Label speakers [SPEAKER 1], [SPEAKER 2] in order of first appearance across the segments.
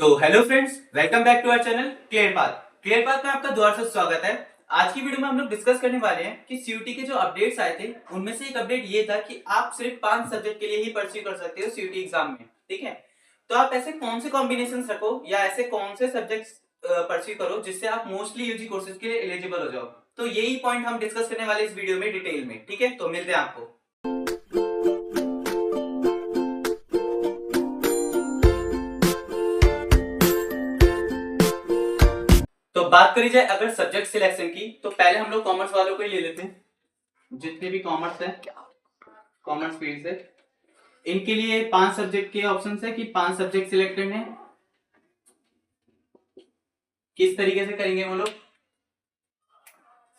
[SPEAKER 1] तो hello friends, welcome back to our channel Clear Path. Clear Path में आपका दोबारा से स्वागत है। आज की वीडियो में हम लोग डिस्कस करने वाले हैं कि सीयूटी के जो अपडेट्स आए थे उनमें से एक अपडेट ये था कि आप सिर्फ 5 सब्जेक्ट के लिए ही परस्यू कर सकते हो सीयूटी एग्जाम में। ठीक है, तो आप ऐसे कौन से कॉम्बिनेशन रखो या ऐसे कौन से सब्जेक्ट्स परस्यू करो जिससे आप मोस्टली यूजी कोर्सेज के लिए एलिजिबल हो जाओ। तो यही पॉइंट हम डिस्कस करने वाले इस वीडियो में डिटेल में। ठीक है, तो मिलते हैं आपको। तो बात करी जाए अगर सब्जेक्ट सिलेक्शन की, तो पहले हम लोग कॉमर्स वालों को ही ले लेते हैं। जितने भी कॉमर्स है, कॉमर्स फील्ड से, इनके लिए 5 सब्जेक्ट के ऑप्शन है कि 5 सब्जेक्ट सिलेक्ट करने हैं। किस तरीके से करेंगे वो लोग?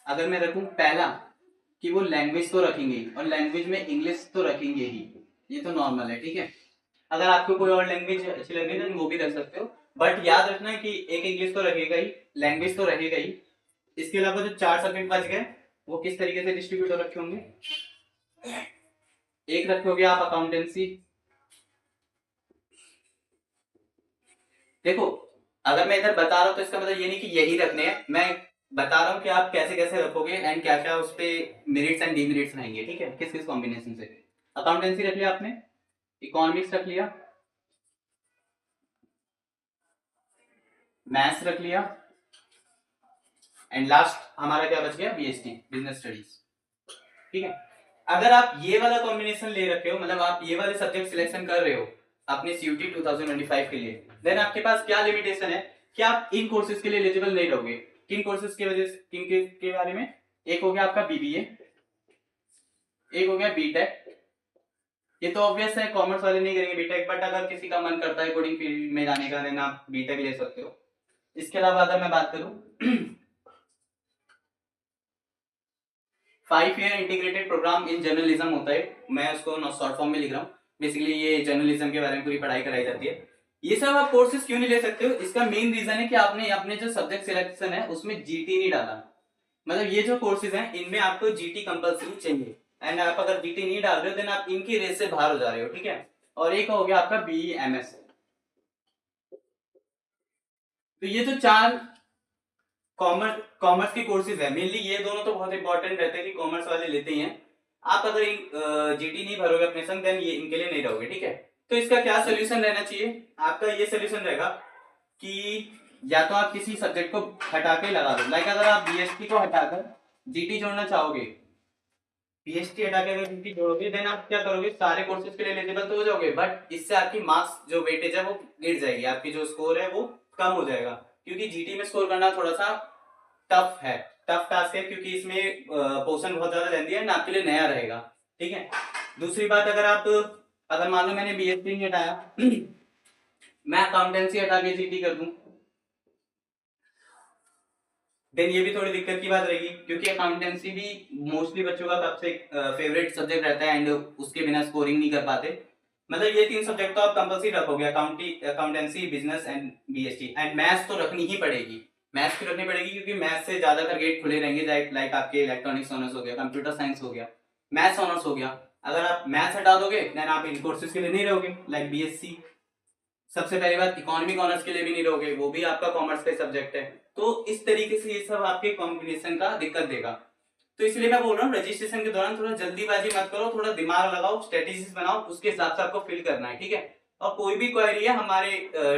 [SPEAKER 1] अगर मैं रखूं पहला कि वो लैंग्वेज तो रखेंगे और लैंग्वेज में इंग्लिश तो रखेंगे ही, ये तो नॉर्मल है। ठीक है, अगर आपको कोई और लैंग्वेज अच्छी लगे तो वो भी रख सकते हो, बट याद रखना कि एक इंग्लिश तो रहेगा ही, लैंग्वेज तो रहेगा ही। इसके अलावा जो 4 सब्जेक्ट बच गए वो किस तरीके से डिस्ट्रीब्यूट रखे होंगे? एक रखोगे आप अकाउंटेंसी। देखो, अगर मैं इधर बता रहा हूं तो इसका मतलब ये नहीं कि यही रखने हैं, मैं बता रहा हूं कि आप कैसे कैसे रखोगे एंड क्या क्या उस पे मेरिट्स एंड डीमेरिट्स रहेंगे। ठीक है, किस किस कॉम्बिनेशन से। अकाउंटेंसी रख लिया आपने, इकोनॉमिक्स रख लिया, मैथ्स रख लिया, एंड लास्ट हमारा क्या बच गया? BST, business studies. ठीक है, अगर आप ये वाला कॉम्बिनेशन ले रखे हो, मतलब आप ये वाले सब्जेक्ट सिलेक्शन कर रहे हो अपने सीयूटी 2025 के लिए, देन आपके पास क्या लिमिटेशन है कि आप इन कोर्सेज के लिए एलिजिबल नहीं रहोगे। किन कोर्सेज की वजह से, किन के बारे में? एक हो गया आपका बीबीए, एक हो गया बीटेक। ये तो ऑब्वियस है, कॉमर्स वाले नहीं करेंगे बीटेक, बट अगर किसी का मन करता है कोडिंग फील्ड में जाने का, देन आप बीटेक ले सकते हो। इसके अलावा अगर मैं बात करूं 5 year integrated programme in journalism होता है, मैं उसको शॉर्ट फॉर्म में लिख रहा हूँ। बेसिकली ये जर्नलिज्म के बारे में पूरी पढ़ाई कराई जाती है। ये सब आप कोर्सेज क्यों नहीं ले सकते हो? इसका मेन रीजन है कि आपने अपने जो सब्जेक्ट सिलेक्शन है उसमें जीटी नहीं डाला। मतलब ये जो कोर्सेज हैं इनमें आपको जीटी कंपलसरी चाहिए, एंड आप अगर जीटी नहीं डाल रहे हो देन आप इनकी रेस से बाहर हो जा रहे हो। ठीक है, और एक हो गया आपका बीई एमएस। तो ये जो 4 कॉमर्स के कोर्सेज है, मेनली ये दोनों तो बहुत इंपॉर्टेंट रहते हैं कि कॉमर्स वाले लेते ही हैं। आप अगर जीटी नहीं भरोगे अपने संग, देन ये इनके लिए नहीं रहोगे। ठीक है, तो इसका क्या सोल्यूशन रहना चाहिए? आपका ये सोल्यूशन रहेगा कि या तो आप किसी सब्जेक्ट को हटा के लगा दो। लाइक अगर आप बीएसटी को हटाकर जीटी जोड़ना चाहोगे, पीएचडी हटा के अगर जीटी जोड़ोगे, देन आप क्या करोगे? सारे कोर्सेज के लिए एलिजिबल तो हो जाओगे, बट इससे आपकी मार्क्स जो वेटेज है वो गिर जाएगी, आपकी जो स्कोर है वो कम हो जाएगा। क्योंकि जीटी में स्कोर करना थोड़ा सा टफ है, टफ टास्क है, क्योंकि इसमें पोर्शन बहुत ज्यादा लेंदी है, आपके लिए नया रहेगा। ठीक है, दूसरी बात, अगर मान लो मैंने बीएससी नहीं हटाया मैं अकाउंटेंसी हटा के जीटी कर दूं, देन ये भी थोड़ी दिक्कत की बात रहेगी, क्योंकि अकाउंटेंसी भी मोस्टली बच्चों का सबसे फेवरेट सब्जेक्ट रहता है एंड उसके बिना स्कोरिंग नहीं कर पाते। मतलब ये 3 सब्जेक्ट तो आप कंपल्सरी रखोगे, accountancy, business and BST, and maths तो रखनी ही पड़ेगी। मैथ्स क्यों रखनी पड़ेगी? क्योंकि मैथ्स से ज्यादातर गेट खुले रहेंगे, लाइक आपके इलेक्ट्रॉनिक्स ऑनर्स हो गया, कंप्यूटर साइंस हो गया, मैथ्स ऑनर्स हो गया। अगर आप मैथ्स हटा दोगे देन आप इन कोर्सेज के लिए नहीं रहोगे, लाइक बीएससी। सबसे पहली बात, इकोनॉमिक ऑनर्स के लिए भी नहीं रहोगे, वो भी आपका कॉमर्स का सब्जेक्ट है। तो इस तरीके से ये सब आपके कॉम्बिनेशन का दिक्कत देगा। तो इसलिए मैं बोल रहा हूँ रजिस्ट्रेशन के दौरान थोड़ा जल्दीबाजी मत करो, थोड़ा दिमाग लगाओ, स्ट्रेटेजीज बनाओ, उसके हिसाब से आपको फिल करना है। ठीक है, और कोई भी क्वेरी है हमारे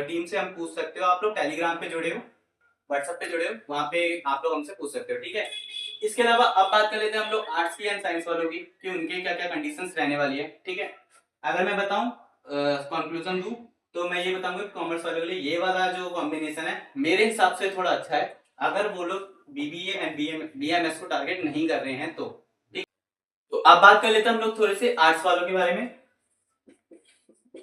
[SPEAKER 1] टीम से हम पूछ सकते हो। आप लोग टेलीग्राम पे जुड़े हो, व्हाट्सएप पे जुड़े हो, वहां पे आप लोग हमसे पूछ सकते हो। ठीक है, इसके अलावा अब बात कर लेते हैं हम लोग आर्ट्स की एंड साइंस वालों की कि उनके क्या क्या कंडीशंस रहने वाली है। ठीक है, अगर मैं बताऊं, कंक्लूजन दूं, तो मैं ये बताऊंगा कि कॉमर्स वालों के लिए ये वाला जो कॉम्बिनेशन है मेरे हिसाब से थोड़ा अच्छा है, अगर वो लोग बीबीए एंड बीएमएस को टारगेट नहीं कर रहे हैं तो। ठीक, तो अब बात कर लेते हैं हम लोग थोड़े से आर्ट्स वालों के बारे में।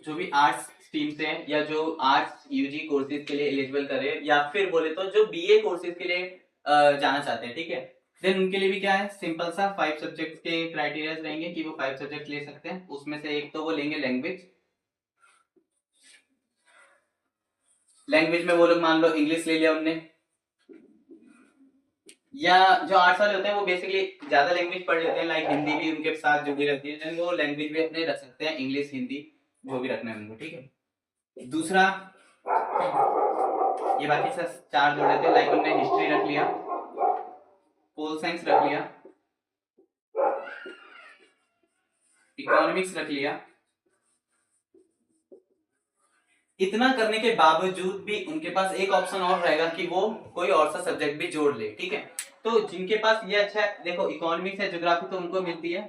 [SPEAKER 1] जो भी आर्ट्स स्ट्रीम से हैं या जो आर्ट्स यूजी कोर्सेज के लिए एलिजिबल कर रहे हैं, या फिर बोले तो जो बीए कोर्सेज के लिए जाना चाहते हैं, ठीक है, देन उनके लिए भी क्या है, सिंपल सा 5 सब्जेक्ट के क्राइटेरिया रहेंगे कि वो 5 सब्जेक्ट ले सकते हैं। उसमें से एक तो वो लेंगे लैंग्वेज। लैंग्वेज में वो लोग मान लो इंग्लिश ले लिया उनने, या जो आर्ट्स वाले होते हैं वो बेसिकली ज्यादा लैंग्वेज पढ़ लेते हैं, लाइक हिंदी भी उनके साथ जुड़ी रहती है, वो लैंग्वेज भी अपने रख सकते हैं, इंग्लिश हिंदी जो भी रखना है उनको। ठीक है, दूसरा ये बाकी से 4 जोड़े थे, लाइक उनने हिस्ट्री रख लिया, पोल साइंस रख लिया, इकोनॉमिक्स रख लिया। इतना करने के बावजूद भी उनके पास एक ऑप्शन और रहेगा कि वो कोई और सा सब्जेक्ट भी जोड़ ले, ठीक है। तो जिनके पास ये अच्छा है, देखो इकोनॉमिक्स है, ज्योग्राफी तो उनको मिलती है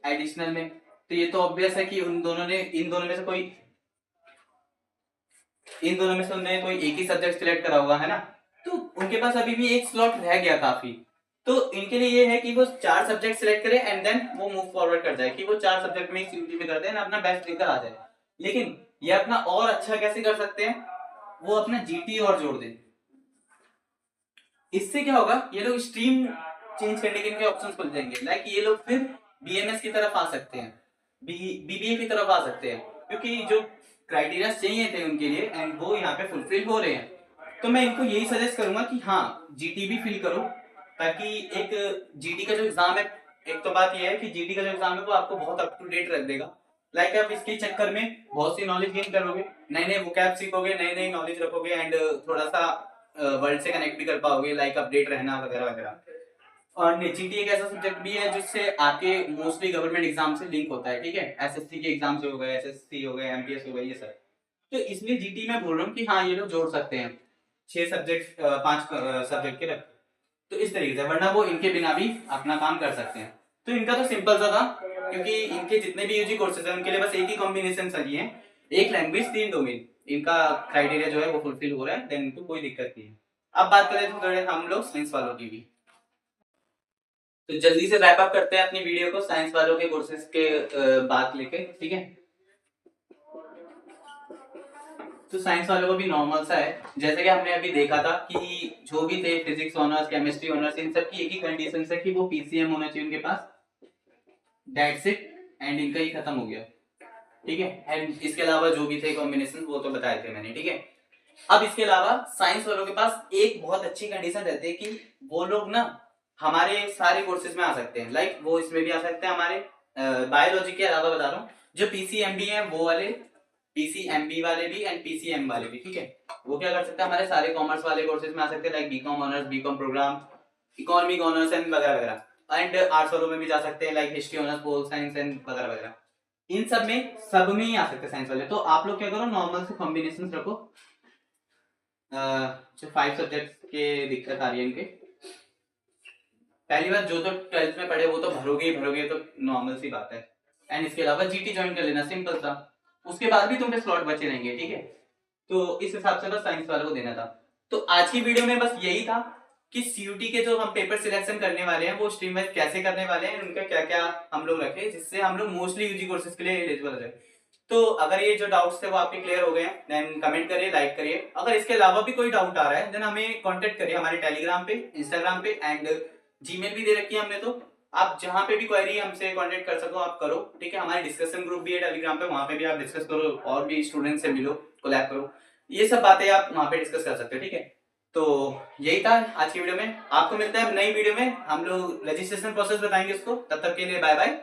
[SPEAKER 1] एडिशनल में, तो ये तो ऑब्वियस है कि इन दोनों में से उन्होंने कोई एक ही सब्जेक्ट सिलेक्ट करा होगा, है ना। तो उनके पास अभी भी एक स्लॉट रह गया काफी, तो इनके लिए ये है कि वो 4 सब्जेक्ट सिलेक्ट करे एंड देन वो मूव फॉरवर्ड कर जाए कि वो 4 सब्जेक्ट में सीयूटी में करते हैं, अपना बेस्ट लेकर आ जाए। लेकिन ये अपना और अच्छा कैसे कर सकते हैं, वो अपना जीटी और जोड़ दें। इससे क्या होगा, ये लोग स्ट्रीम चेंज करने के इनके ऑप्शंस खुल जाएंगे, लाइक ये लोग फिर बीएमएस की तरफ आ सकते हैं, बीबीए की तरफ आ सकते हैं, क्योंकि जो क्राइटेरिया चाहिए थे उनके लिए एंड वो यहाँ पे फुलफिल हो रहे हैं। तो मैं इनको यही सजेस्ट करूंगा कि हाँ जीटी भी फिल करो, ताकि एक जीटी का जो एग्जाम है, एक तो बात यह है कि जीटी का जो एग्जाम है वो आपको बहुत अप टू डेट रख देगा, लाइक आप इसके चक्कर में बहुत सी नॉलेज गेन करोगे, नए नए वोकैब सीखोगे, नई नई नॉलेज रखोगे एंड थोड़ा सा वर्ल्ड से कनेक्ट भी कर पाओगे, लाइक अपडेट रहना वगैरह वगैरह। और जीटी एक ऐसा सब्जेक्ट भी है जिससे आपके मोस्टली गवर्नमेंट एग्जाम से लिंक होता है, ठीक है, एसएससी के एग्जाम से हो गए, एसएससी हो गए, एमपीएस हो गए, ये सब। तो इसलिए जीटी में बोल रहा हूँ कि हाँ ये लोग जोड़ सकते हैं 6 सब्जेक्ट, 5 सब्जेक्ट के रख, तो इस तरीके से, वरना वो इनके बिना भी अपना काम कर सकते हैं। तो इनका तो सिंपल सा था, क्योंकि इनके जितने भी यूजी कोर्सेज हैं उनके लिए बस एक ही कॉम्बिनेशन सही है, एक लैंग्वेज 3 डोमेन, इनका क्राइटेरिया जो है वो फुलफिल हो रहा है, देन इनको कोई दिक्कत नहीं है। अब बात करें तो थोड़े हम लोग साइंस वालों की भी, तो जल्दी से रैप अप करते हैं अपनी वीडियो को साइंस वालों के कोर्सेज के बात लेके, ठीक है। तो साइंस वालों को भी नॉर्मल सा है, जैसे कि हमने अभी देखा था कि जो भी थे फिजिक्स ऑनर्स, केमिस्ट्री ऑनर्स, इन सब की एक ही कंडीशन है कि वो पीसीएम होना चाहिए उनके पास, दैट्स इट, एंड इनका ही खत्म हो गया, ठीक है। एंड इसके अलावा जो भी थे कॉम्बिनेशन वो तो बताए थे मैंने, ठीक है। अब इसके अलावा साइंस वालों के पास एक बहुत अच्छी कंडीशन रहती है कि वो लोग ना हमारे सारे कोर्सेज में आ सकते हैं, लाइक वो इसमें भी आ सकते हैं, हमारे बायोलॉजी के अलावा बता रहा हूँ, जो पीसीएमबी है वो वाले, पीसीएमबी वाले भी एंड पीसीएम वाले भी, ठीक है। वो क्या कर सकते हैं, हमारे सारे कॉमर्स वाले कोर्सेज में आ सकते हैं, like BCom honours, BCom programme, economic honours and वगैरह वगैरह, एंड आर्ट्स वालों में भी जा सकते हैं, like history honours, pol science and वगैरह वगैरह। इन सब में ही आ सकते हैं साइंस वाले। तो आप लोग क्या करो, नॉर्मल से कॉम्बिनेशन रखो, जो 5 सब्जेक्ट के दिक्कत आ रही है इनके, पहली बात जो तो 12th में पढ़े वो तो भरोगे ही भरोगे, तो नॉर्मल सी बात है, एंड इसके अलावा जीटी ज्वाइन कर लेना, सिंपल सा, उसके बाद भी तुम्हें स्लॉट बचे रहेंगे, ठीक है। तो इस हिसाब से बस साइंस वालों को देना था। तो आज की वीडियो में बस यही था कि सीयूटी के जो हम पेपर सिलेक्शन करने वाले हैं वो स्ट्रीम वाइज कैसे करने वाले हैं, उनका क्या क्या हम लोग रखे, जिससे हम लोग मोस्टली यूजी कोर्सेज के लिए एलिजिबल हो जाए। तो अगर ये जो डाउट्स थे वो आपके क्लियर हो गए हैं, देन कमेंट करिए, लाइक करिए। अगर इसके अलावा भी कोई डाउट आ रहा है देन हमें कांटेक्ट करिए हमारे टेलीग्राम पे, इंस्टाग्राम पे, एंड जीमेल भी दे रखी है हमने, तो आप जहां पे भी क्वेरी हमसे कांटेक्ट कर सको आप करो, ठीक है। हमारे डिस्कशन ग्रुप भी है टेलीग्राम पे, वहां पे भी आप डिस्कस करो और भी स्टूडेंट से मिलो, कोलैब करो, ये सब बातें आप वहां पे डिस्कस कर सकते हो, ठीक है। तो यही था आज की वीडियो में, आपको मिलता है नई वीडियो में, हम लोग रजिस्ट्रेशन प्रोसेस बताएंगे उसको, तब तक के लिए बाय बाय।